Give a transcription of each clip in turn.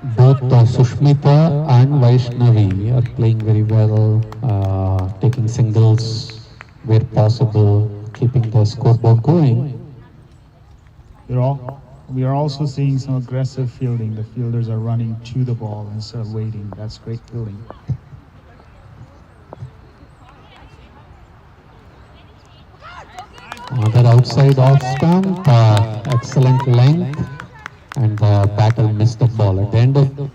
Both Sushmita and Vaishnavi are playing very well, taking singles where possible, keeping the scoreboard going. We are also seeing some aggressive fielding. The fielders are running to the ball instead of waiting. That's great fielding. Another outside off stump, excellent length, and the batter missed the ball. At the end of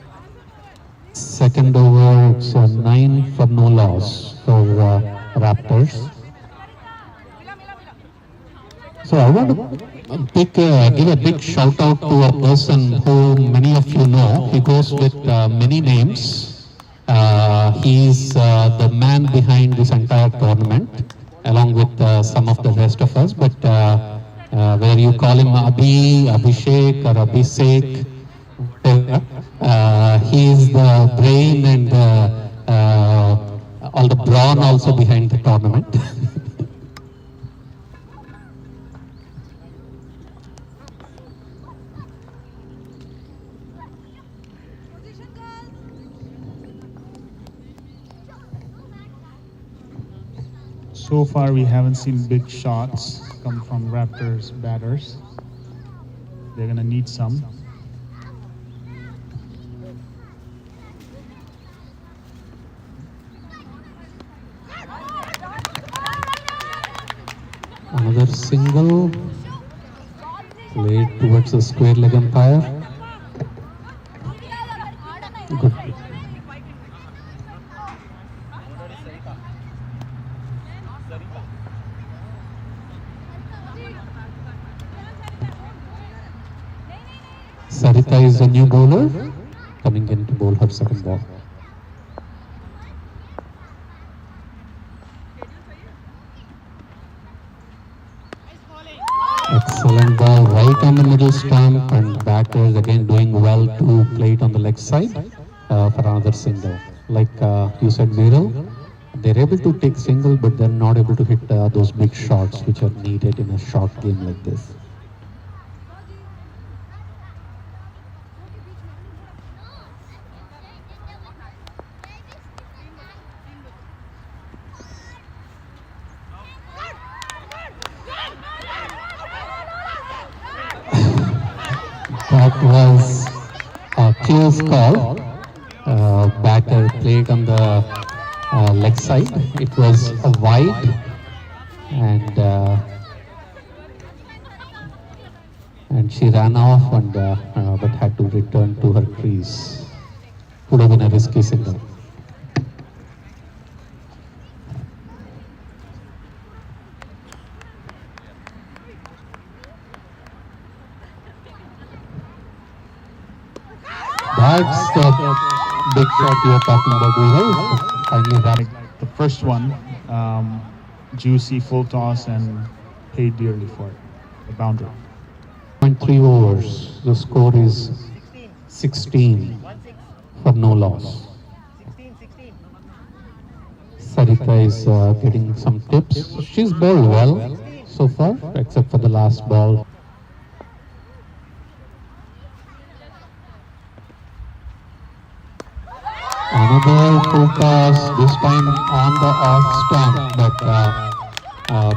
second over, it's 9 for no loss for Raptors. So I want to give a big shout out to a person who many of you know. He goes with many names. He's the man behind this entire tournament, along with some of the rest of us. But whether you call him Abhishek or Abhishek, he's the brain and all the brawn also behind the tournament. So far, we haven't seen big shots come from Raptors batters. They're going to need some. Another single played towards the square leg umpire. Good. Sarita is a new bowler coming in to bowl her second ball. Excellent ball right on the middle stump, and batters again doing well to play it on the leg side for another single. Like you said, Viral, they're able to take single, but they're not able to hit those big shots which are needed in a short game like this. That was a close call. Batter played on the leg side. It was a wide, and she ran off and but had to return to her crease. Could have been a risky single. That's the big shot you're talking about, Viral. Finally, that. The first one, juicy full toss and paid dearly for it. The boundary. 0.3 overs. The score is 16 for no loss. Sarita is getting some tips. She's bowled well so far, except for the last ball. Another full toss, this time on the off stump, but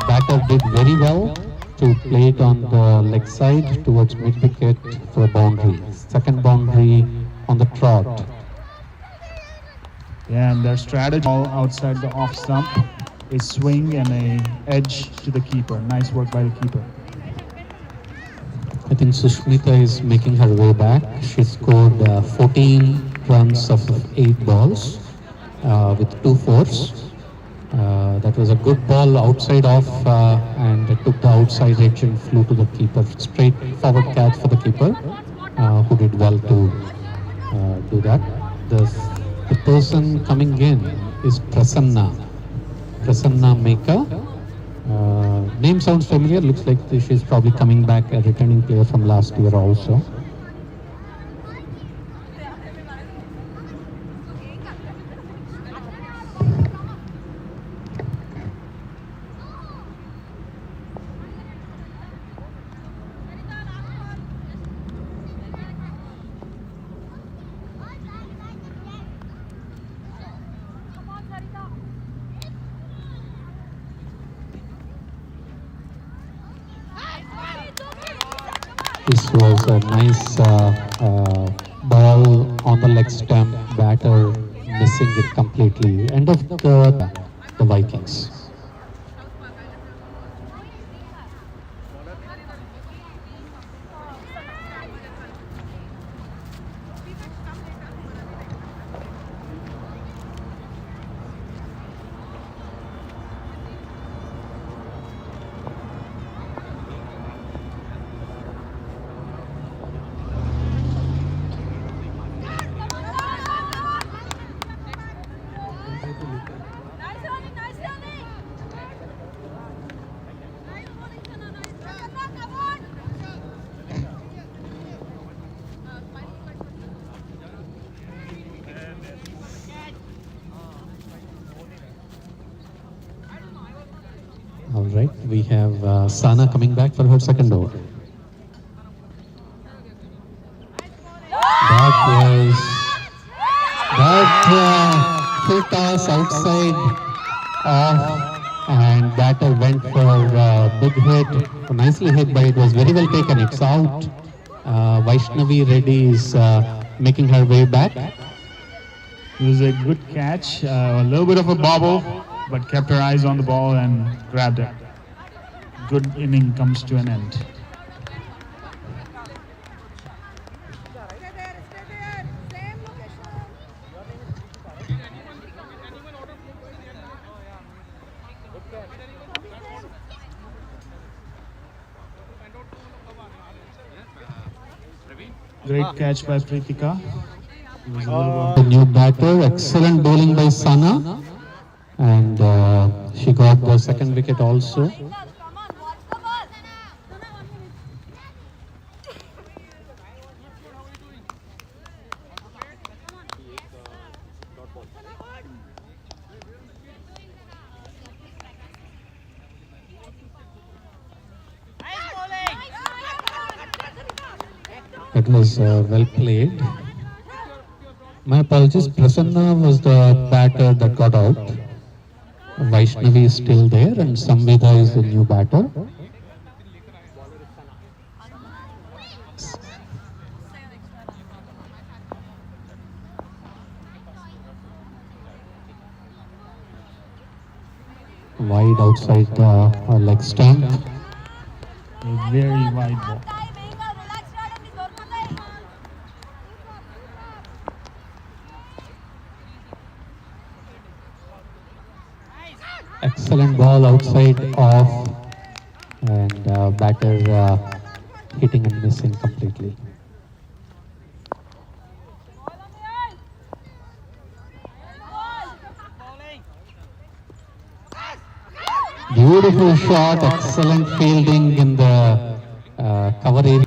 batter did very well to play it on the leg side towards mid-wicket for a boundary. Second boundary on the trot. Yeah, and their strategy all outside the off stump, a swing and a edge to the keeper. Nice work by the keeper. I think Sushmita is making her way back. She scored 14 runs of 8 balls with 2 fours. That was a good ball outside off, and it took the outside edge and flew to the keeper. Straight forward catch for the keeper, who did well to do that. The person coming in is Prasanna Meka. Name sounds familiar. Looks like she's probably coming back, a returning player from last year also. This was a nice ball on the leg stump, batter missing it completely. End of the Vikings. All right, we have Sana coming back for her second over. That full toss outside off, and batter went for a big hit, nicely hit, but it was very well taken. It's out. Vaishnavi Reddy is making her way back. It was a good catch, a little bit of a bobble, but kept her eyes on the ball and grabbed it. Good inning comes to an end. Great catch by Pritika. It was a little The new batter, excellent bowling by Sana, and she got the second wicket also. It was well played. My apologies, Prasanna was the batter that got out. Vaishnavi is still there and Samveda is the new batter. Wide outside the leg stump. a very wide ball. Excellent ball outside off, and batter hitting and missing completely. Beautiful shot, excellent fielding in the cover area.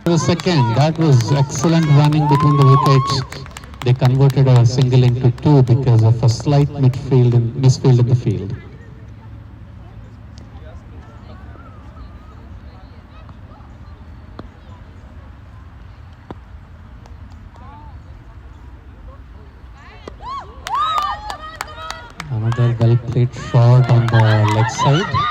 The second, that was excellent running between the wickets. They converted a single into two because of a slight misfield in the field. Another well played shot on the leg side.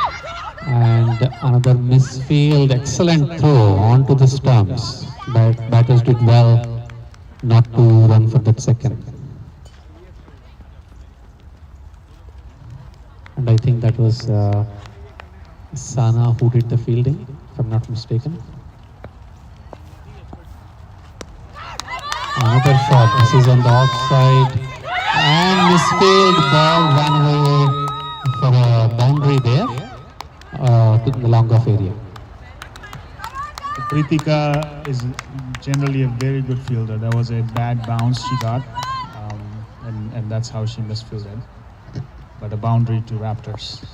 And another misfield, excellent throw onto the stumps. But batters did well not to run for that second. And I think that was Sana who did the fielding, if I'm not mistaken. Another shot, this is on the offside. And misfield, ball ran away for a boundary there. To the long off area. Pritika is generally a very good fielder. That was a bad bounce she got, and That's how she misfielded. But a boundary to Raptors.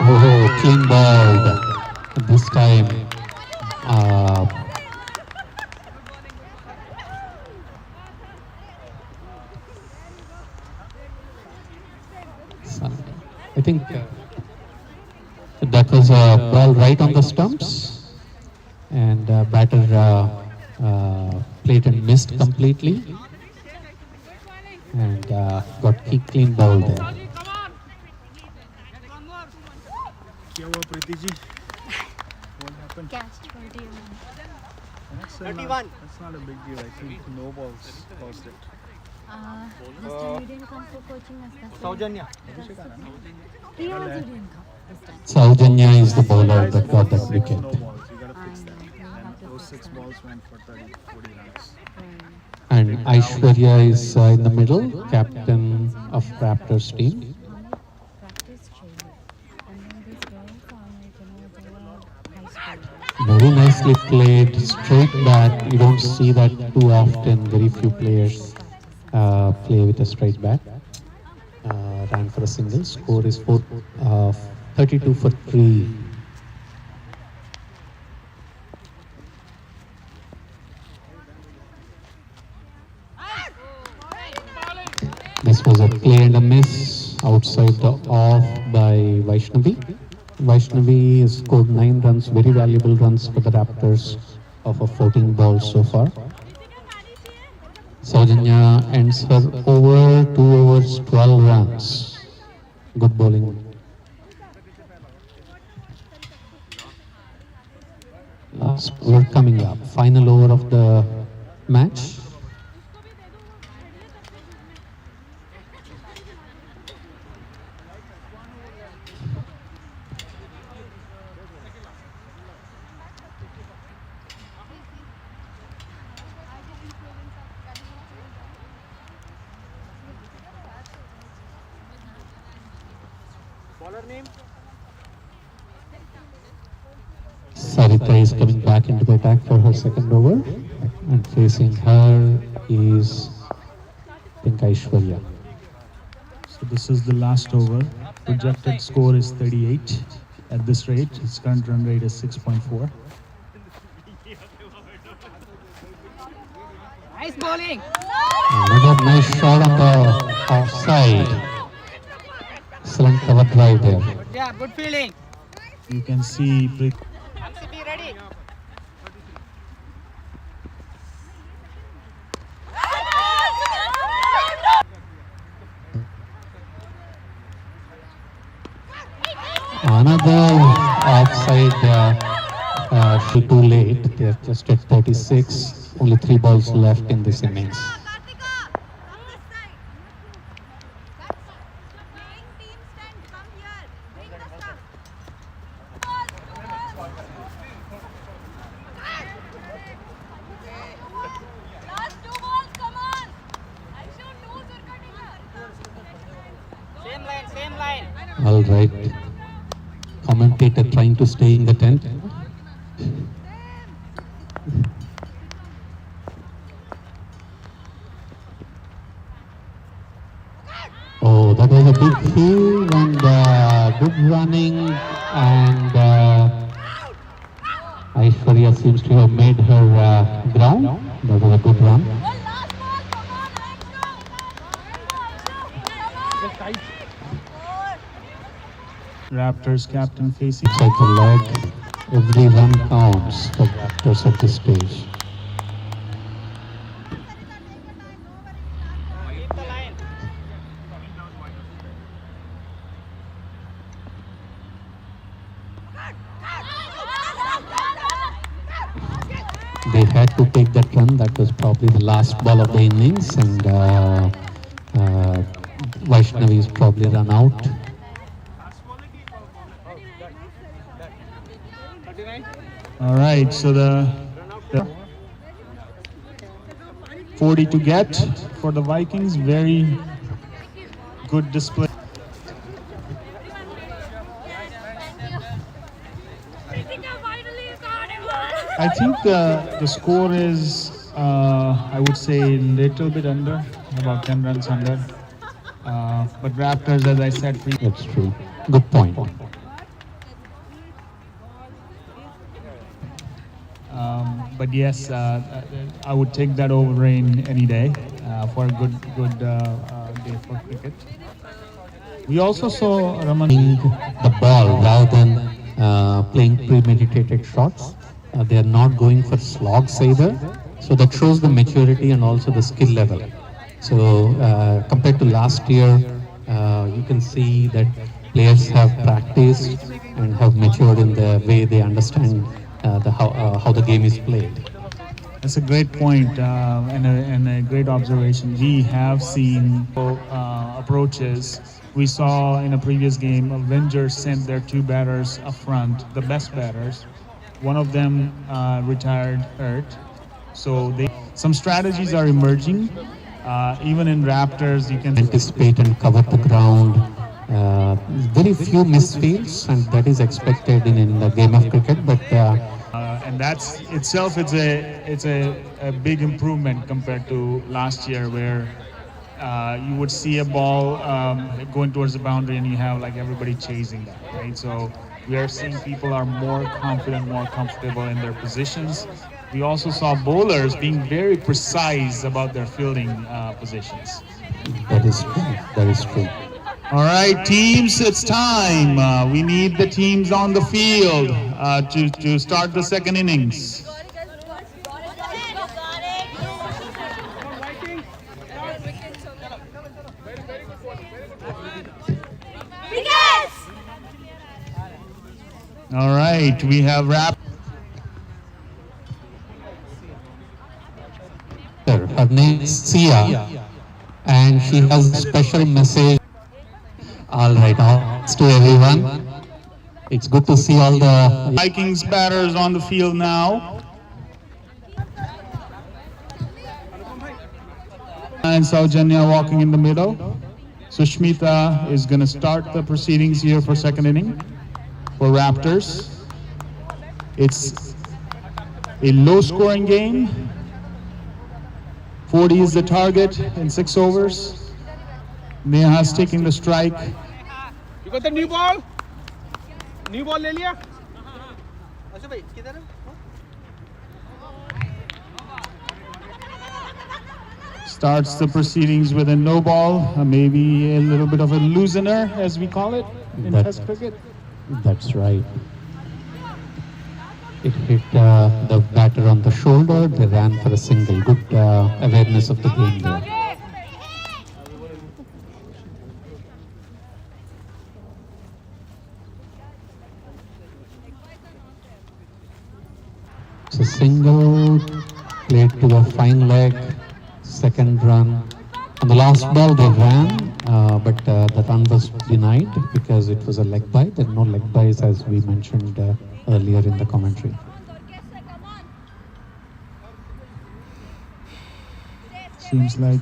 Oh, clean ball. This time, I think that was a ball right on the stumps, and batter played and missed completely, and got clean ball there. क्या हुआ Preeti ji? What happened? Catch 41. That's 31. That's not a big deal. I think no balls caused it. This time you didn't come for coaching us. That's Saujanya. Priya also didn't come this time. Saujanya is the bowler that got that wicket. No balls. You gotta fix that. And those 6 balls went for 30, 40 runs. And Aishwarya is in the middle, captain of Raptors team. Practice training. And then this girls are like, high school. Very nicely played, straight bat. You don't see that too often. Very few players play with a straight bat. Ran for a single. Score is 32 for 3. This was a play and a miss outside the off by Vaishnavi. Vaishnavi has scored 9 runs, very valuable runs for the Raptors of a 14 balls so far. Saujanya ends her over, 2 overs, 12 runs. Good bowling. Last over coming up, final over of the match. Bowler name? Sarita is coming back into the attack for her second over, and facing her is Pink Aishwarya. So this is the last over. Projected score is 38. At this rate, its current run rate is 6.4. Nice bowling. Another nice shot on the offside. Excellent cover drive there. Good job, good feeling. You can see MCP ready. Another offside. Too late. They're just at 36. Only 3 balls left in this innings. Same line. All right. Commentator trying to stay in the tent. Oh, that was a big field and good running, and Aishwarya seems to have made her ground. That was a good run. Raptors captain facing. Inside the leg, every run counts for Raptors at this stage. Keep the line. They had to take that run. That was probably the last ball of the innings, and Vaishnavi is probably run out. All right, so the 40 to get for the Vikings. Very good display. I think the score is, I would say, a little bit under, about 10 runs under. But Raptors, as I said, That's true. Good point. But yes, I would take that over rain any day for a good day for cricket. We also saw Raman. The ball rather than playing premeditated shots. They are not going for slogs either. So that shows the maturity and also the skill level. So compared to last year, you can see that players have practiced and have matured in the way they understand how the game is played. That's a great point and a great observation. We have seen approaches. We saw in a previous game, Avengers sent their two batters up front, the best batters. One of them retired hurt. So some strategies are emerging. Even in Raptors, you can Anticipate and cover the ground. Very few misfields, and that is expected in the game of cricket. But and that's itself, it's a big improvement compared to last year, where you would see a ball going towards the boundary and you have like everybody chasing that, right? So we are seeing people are more confident, more comfortable in their positions. We also saw bowlers being very precise about their fielding positions. that is true. That is true. All right, teams, it's time. We need the teams on the field to start the second innings. All right, we have Her name is Sia, and she has a special message. All right, thanks to everyone. It's good to see all the Vikings batters on the field now. And Saujanya walking in the middle. Sushmita is going to start the proceedings here for second inning for Raptors. It's a low-scoring game. 40 is the target in 6 overs. Neha's taking the strike. You got the new ball? New ball ले लिया? अच्छा भाई किधर है? Starts the proceedings with a no ball, maybe a little bit of a loosener, as we call it in Test cricket. That's right. It hit the batter on the shoulder. They ran for a single. Good awareness of the game there. It's a single played to a fine leg. Second run. On the last ball they ran, but the run was denied because it was a leg bye. There are no leg byes, as we mentioned earlier in the commentary. Seems like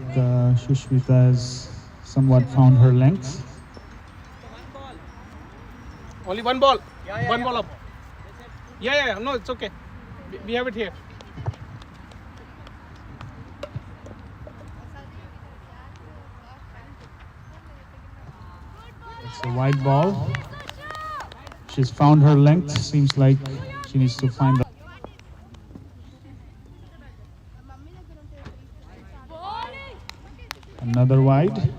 Sushmita has somewhat found her length. Only one ball. One ball up. Yeah. No, it's okay. We have it here. It's a wide ball. She's found her length. Seems like she needs to find the. Another wide.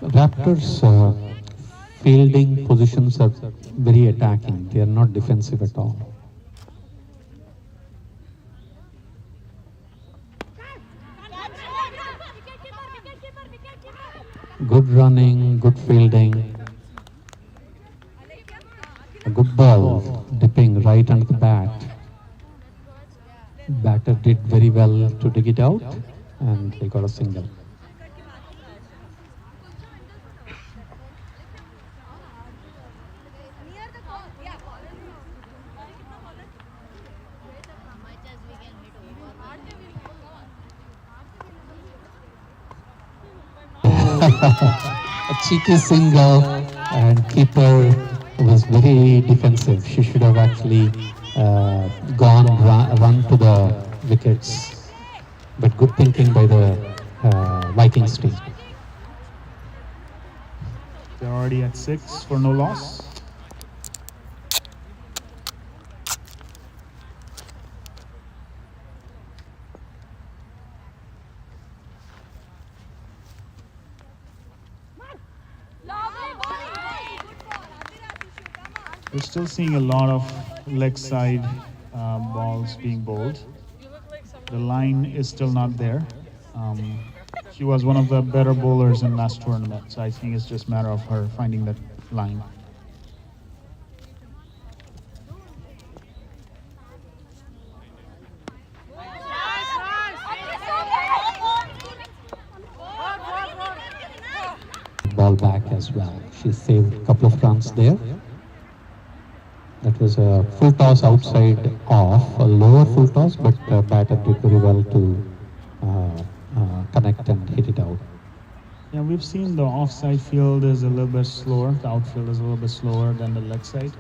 Raptors fielding positions are very attacking. They are not defensive at all. Good running, good fielding. A good ball dipping right under the bat. Batter did very well to dig it out, and they got a single. A cheeky single. and keeper was very defensive. She should have actually run to the wickets. But good thinking by the Vikings team. They're already at 6 for no loss. We're still seeing a lot of leg side balls being bowled. The line is still not there. She was one of the better bowlers in last tournament, so I think it's just a matter of her finding that line. Ball back as well. She saved a couple of runs there. That was a full toss outside off, a lower full toss, but batter did very well to connect and hit it out. Yeah, we've seen the offside field is a little bit slower. The outfield is a little bit slower than the leg side.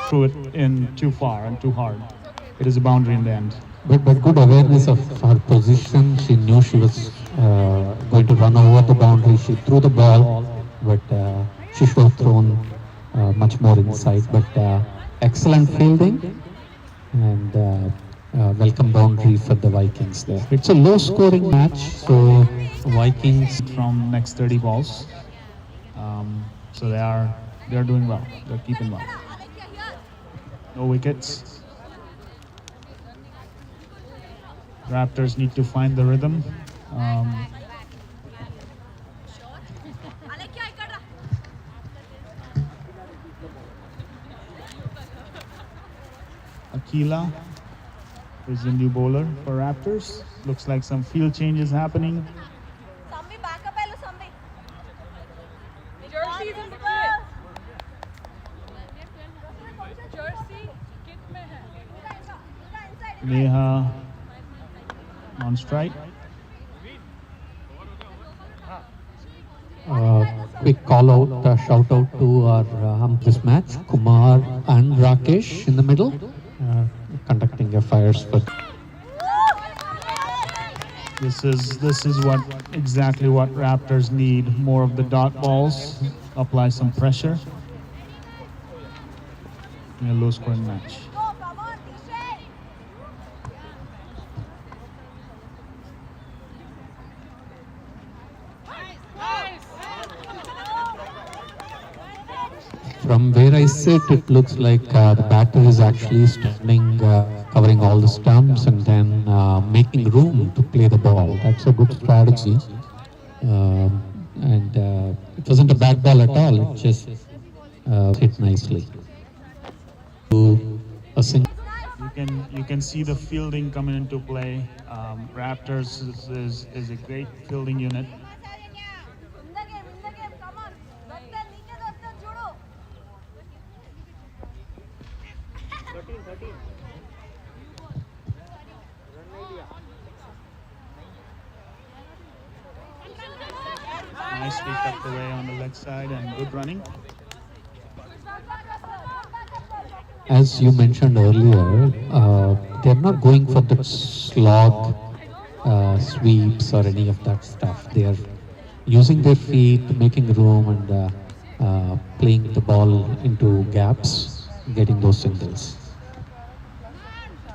Threw it in too far and too hard. It is a boundary in the end. But good awareness of her position. She knew she was going to run over the boundary. She threw the ball, but she should have thrown much more inside. But excellent fielding and welcome boundary for the Vikings there. It's a low-scoring match, so Vikings From next 30 balls, so they are doing well. They're keeping well. No wickets. Raptors need to find the rhythm. Akila is the new bowler for Raptors. Looks like some field changes happening. Neha on strike. Quick call out, shout out to our this match, Kumar and Rakesh in the middle, conducting affairs for. This is exactly what Raptors need. More of the dot balls. Apply some pressure in a low-scoring match. From where I sit, it looks like the batter is actually standing, covering all the stumps and then making room to play the ball. That's a good strategy. And it wasn't a bad ball at all. It just hit nicely. You can see the fielding coming into play. Raptors is a great fielding unit. Nicely tucked away on the leg side and good running. As you mentioned earlier, they're not going for the slog sweeps or any of that stuff. They are using their feet, making room and playing the ball into gaps, getting those singles.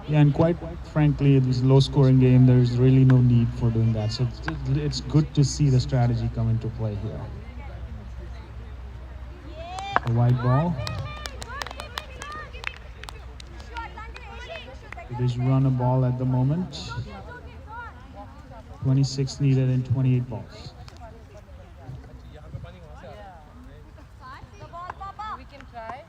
Yeah, and quite frankly, it was a low-scoring game. There's really no need for doing that. So it's good to see the strategy come into play here. A wide ball. It is run a ball at the moment. 26 needed in 28 balls. We can try.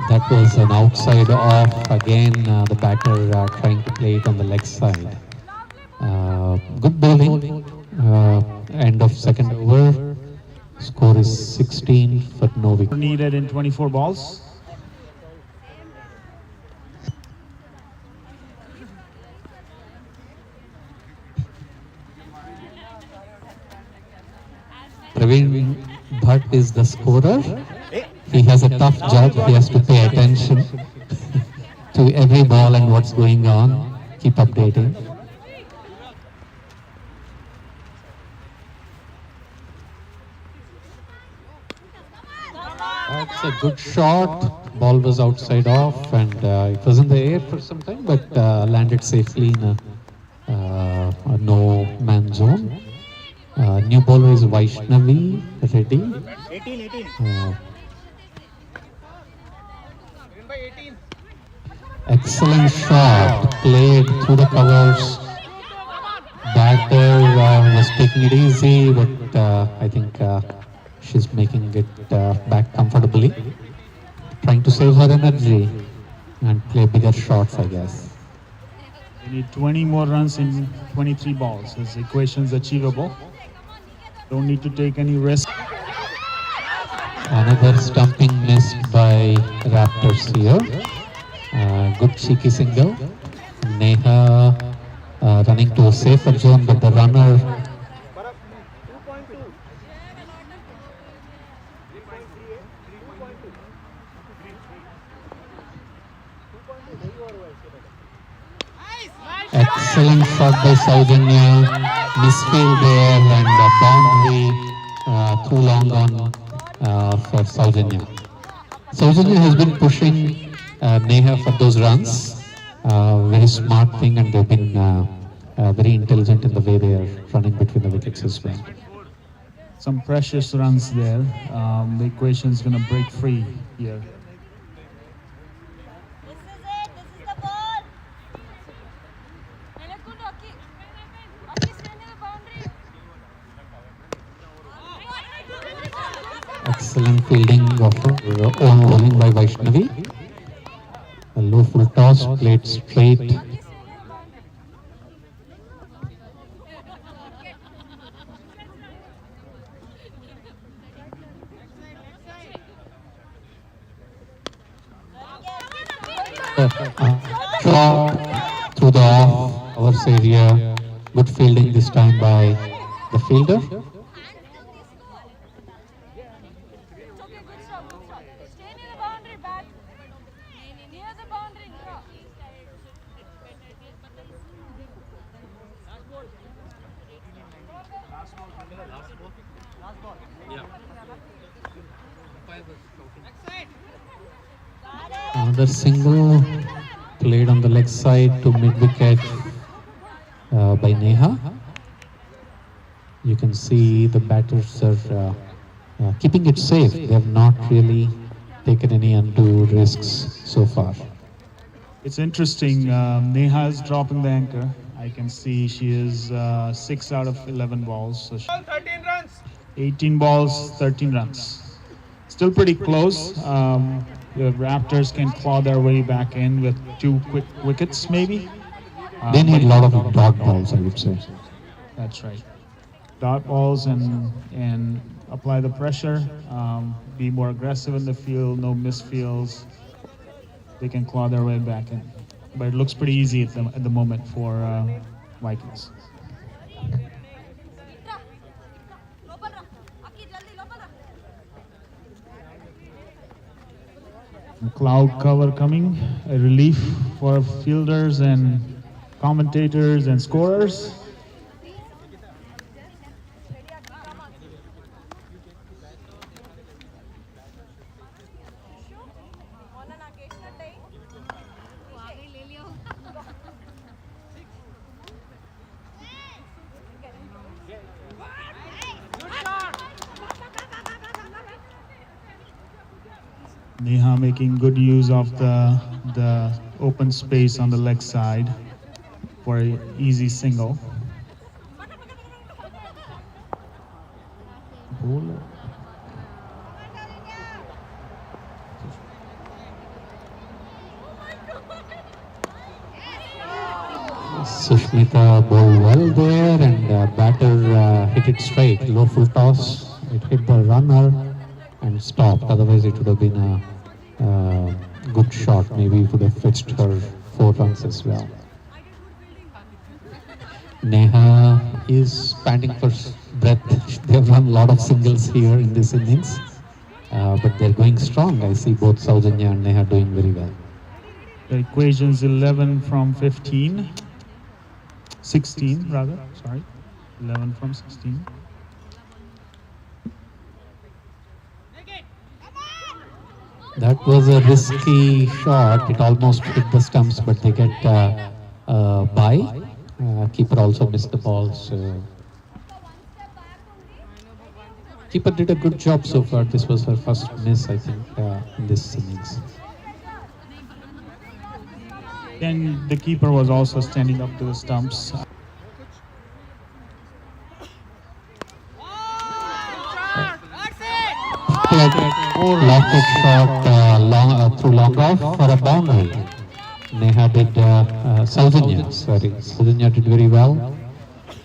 That was an outside off. Again, the batter trying to play it on the leg side. Good bowling. End of second over. Score is 16 for no wicket. Needed in 24 balls. is the scorer. He has a tough job. He has to pay attention to every ball and what's going on. Keep updating. That's a good shot. Ball was outside off and it was in the air for some time, but landed safely in a no-man zone. New bowler is Vaishnavi, ready. 18. Excellent shot, played through the covers. Batter was taking it easy, but I think she's making it back comfortably. Trying to save her energy and play bigger shots, I guess. They need 20 more runs in 23 balls. This equation's achievable. Don't need to take any risk. Another stumping missed by Raptors here. Good cheeky single. Neha running to a safer zone, but the runner excellent shot by Saujanya. Misfield there and a boundary too long on for Saujanya. Saujanya has been pushing Neha for those runs. Very smart thing, and they've been very intelligent in the way they are running between the wickets as well. Some precious runs there. The equation's gonna break free here. This is the ball. Excellent fielding of own bowling by Vaishnavi. A low full toss, played straight. Shot through the off area. Good fielding this time by the fielder. Another single played on the leg side to mid-wicket by Neha. You can see the batters are keeping it safe. They have not really taken any undue risks so far. It's interesting. Neha is dropping the anchor. I can see she is 6 out of 11 balls. So 13 runs. 18 balls, 13 runs. Still pretty close. The Raptors can claw their way back in with 2 quick wickets, maybe. They need a lot of dot balls, I would say. That's right. Dot balls and apply the pressure. Be more aggressive in the field. No misfields. They can claw their way back in. But it looks pretty easy at the moment for Vikings. Cloud cover coming, a relief for fielders and commentators and scorers. Neha making good use of the open space on the leg side for an easy single. Sushmita bowled well there, and batter hit it straight. Low full toss. It hit the runner and stopped. Otherwise, it would have been a good shot. Maybe it would have fetched her 4 runs as well. Neha is panting for breath. They've run a lot of singles here in this innings, but they're going strong. I see both Saujanya and Neha doing very well. The equation's 11 from 15. 16 rather, sorry. 11 from 16. That was a risky shot. It almost hit the stumps, but they get by. Keeper also missed the ball. So keeper did a good job so far. This was her first miss, I think, in this innings. And the keeper was also standing up to the stumps. Lofted shot through long off for a boundary. Neha did, Saujanya did very well.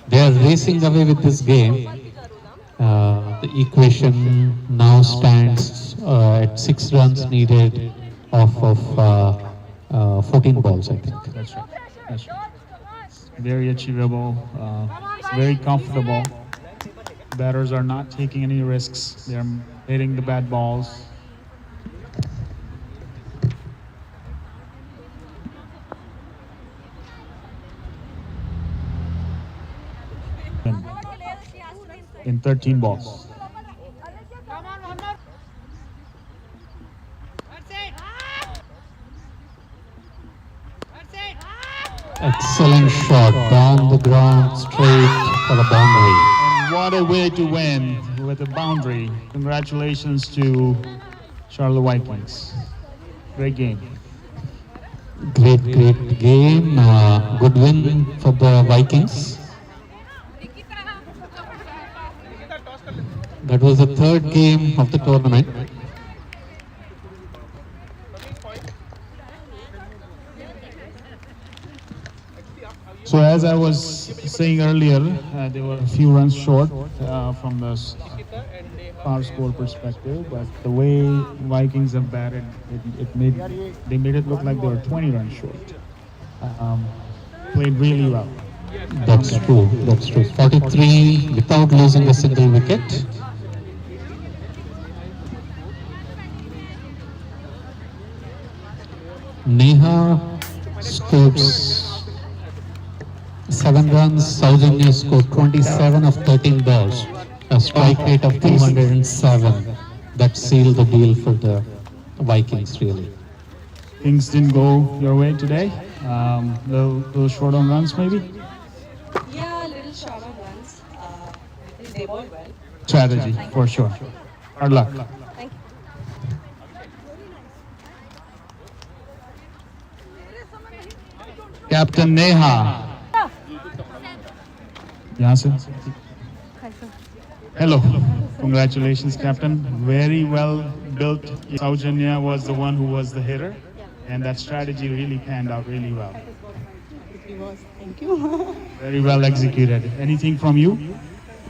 They are racing away with this game. The equation now stands at 6 runs needed off of 14 balls, I think. That's right. That's right. Very achievable. It's very comfortable. Batters are not taking any risks. They're hitting the bad balls. In 13 balls. Come on, one more. That's it. That's it. Excellent shot down the ground, straight for the boundary. And what a way to win with a boundary. Congratulations to Charlotte Vikings. Great game. Great game. Good win for the Vikings. That was the third game of the tournament. So as I was saying earlier, they were a few runs short from the power score perspective, but the way Vikings have batted, they made it look like they were 20 runs short. Played really well. That's true. That's true. 43 without losing a single wicket. Neha scored 7 runs. Saujanya scored 27 of 13 balls. A strike rate of 207. That sealed the deal for the Vikings, really. Things didn't go your way today. Little short on runs, maybe. Yeah, a little short on runs. They bowled well. Strategy for sure. Hard luck. Thank you. Captain Neha. यहाँ से? Hello. Congratulations, Captain. Very well built. Saujanya was the one who was the hitter, and that strategy really panned out really well. It was. Thank you. Very well executed. Anything from you?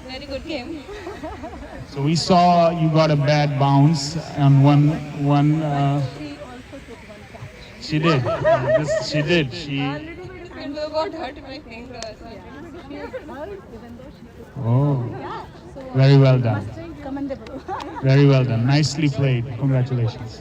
Very good game. So we saw you got a bad bounce on one. She did. She did. She. And got hurt my finger. Oh. Very well done. Commendable. Very well done. Nicely played. Congratulations.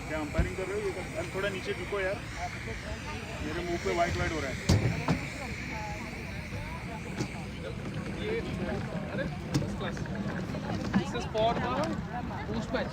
क्या umpiring कर रहे हो? ये थोड़ा नीचे झुको यार, मेरे मुंह पे वाइट वाइट हो रहा है. This is for the boost match.